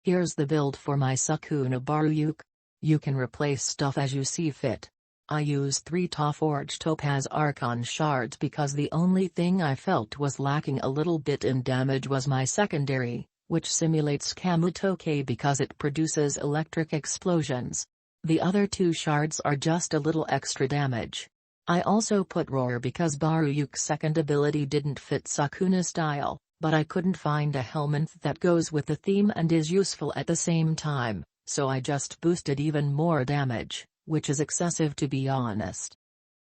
Here's the build for my Sukuna Baruuk. You can replace stuff as you see fit. I use 3 forged topaz archon shards because the only thing I felt was lacking a little bit in damage was my secondary, which simulates Kamutoke because it produces electric explosions. The other 2 shards are just a little extra damage. I also put roar because Baruuk's second ability didn't fit Sukuna style, but I couldn't find a helmet that goes with the theme and is useful at the same time, so I just boosted even more damage, which is excessive to be honest.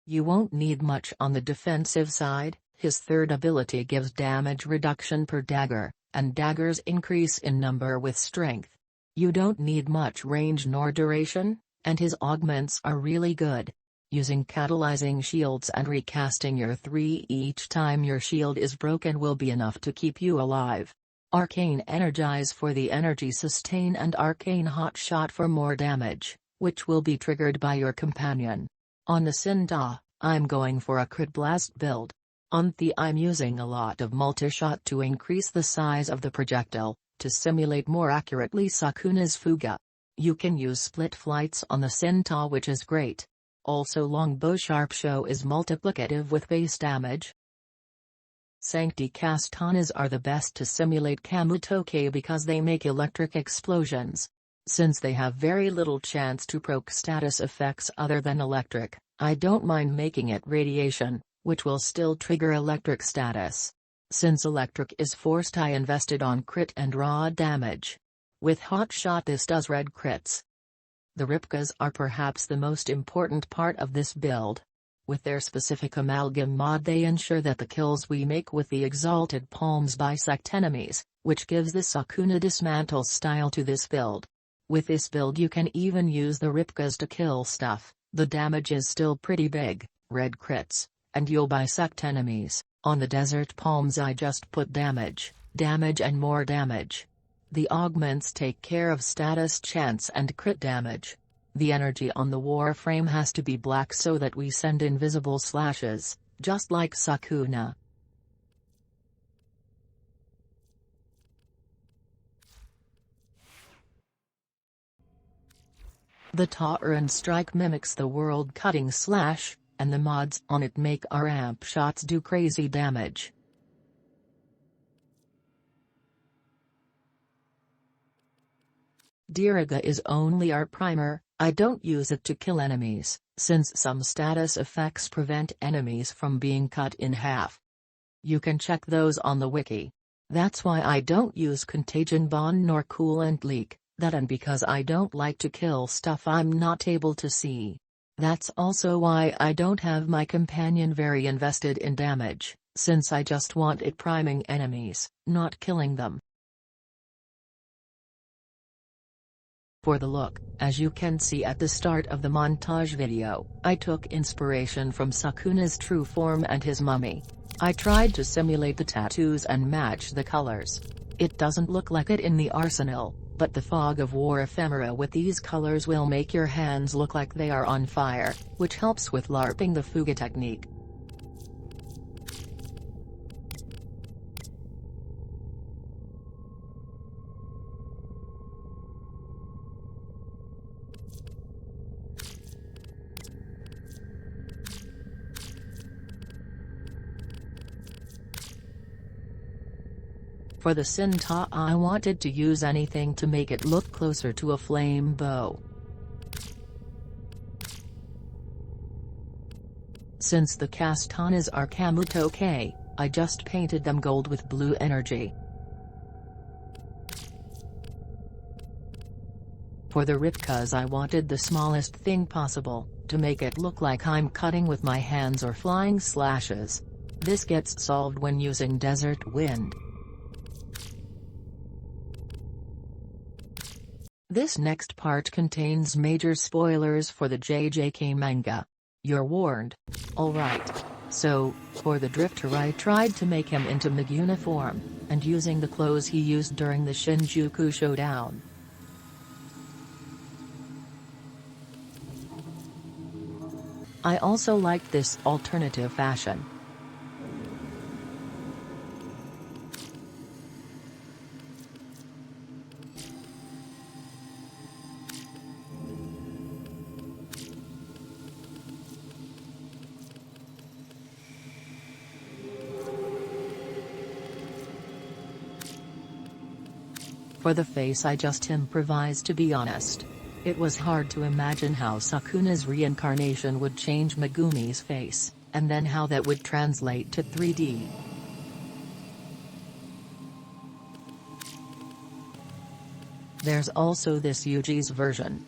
You won't need much on the defensive side. His third ability gives damage reduction per dagger, and daggers increase in number with strength. You don't need much range nor duration, and his augments are really good. Using catalyzing shields and recasting your 3 each time your shield is broken will be enough to keep you alive. Arcane Energize for the energy sustain and Arcane Hot Shot for more damage, which will be triggered by your companion. On the Sinta, I'm going for a crit blast build. On the I'm using a lot of multi-shot to increase the size of the projectile, to simulate more accurately Sukuna's Fuga. You can use split flights on the Sinta, which is great. Also longbow sharp show is multiplicative with base damage. Sancti Castanas are the best to simulate Kamutoke because they make electric explosions. Since they have very little chance to proc status effects other than electric, I don't mind making it radiation, which will still trigger electric status. Since electric is forced, I invested on crit and raw damage. With hot shot this does red crits. The Ripkas are perhaps the most important part of this build. With their specific amalgam mod they ensure that the kills we make with the exalted palms bisect enemies, which gives the Sukuna dismantle style to this build. With this build you can even use the Ripkas to kill stuff. The damage is still pretty big, red crits, and you'll bisect enemies. On the desert palms I just put damage and more damage. The augments take care of status chance and crit damage. The energy on the warframe has to be black so that we send invisible slashes, just like Sukuna. The Tauren strike mimics the world-cutting slash, and the mods on it make our amp shots do crazy damage. Diriga is only our primer. I don't use it to kill enemies, since some status effects prevent enemies from being cut in half. You can check those on the wiki. That's why I don't use Contagion Bond nor Coolant Leak, that and because I don't like to kill stuff I'm not able to see. That's also why I don't have my companion very invested in damage, since I just want it priming enemies, not killing them. For the look, as you can see at the start of the montage video, I took inspiration from Sukuna's true form and his mummy. I tried to simulate the tattoos and match the colors. It doesn't look like it in the arsenal, but the fog of war ephemera with these colors will make your hands look like they are on fire, which helps with larping the Fuga technique. For the Sinta I wanted to use anything to make it look closer to a flame bow. Since the Castanas are Kamutoke, I just painted them gold with blue energy. For the Ripkas I wanted the smallest thing possible, to make it look like I'm cutting with my hands or flying slashes. This gets solved when using Desert Wind. This next part contains major spoilers for the JJK manga. You're warned. Alright. So, for the Drifter I tried to make him into Meguna form, and using the clothes he used during the Shinjuku showdown. I also liked this alternative fashion. For the face I just improvised, to be honest. It was hard to imagine how Sukuna's reincarnation would change Megumi's face, and then how that would translate to 3D. There's also this Yuji's version.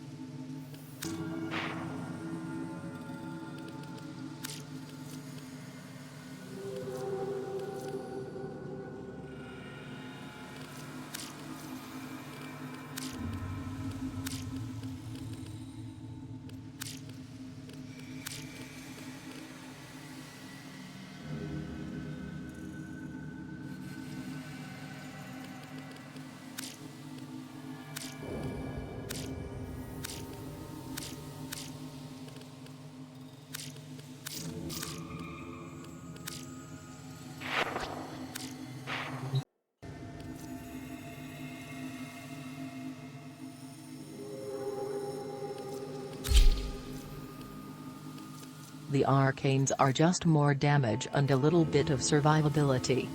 The arcanes are just more damage and a little bit of survivability.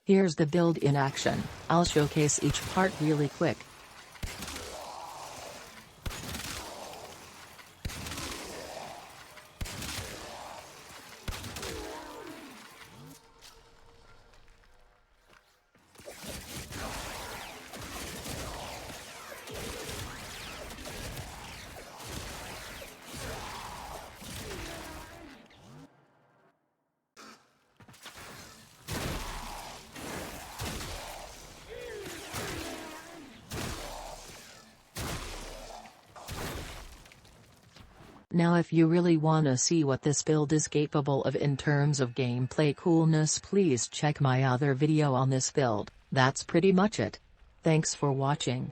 Here's the build in action. I'll showcase each part really quick. Now if you really wanna see what this build is capable of in terms of gameplay coolness, please check my other video on this build. That's pretty much it. Thanks for watching.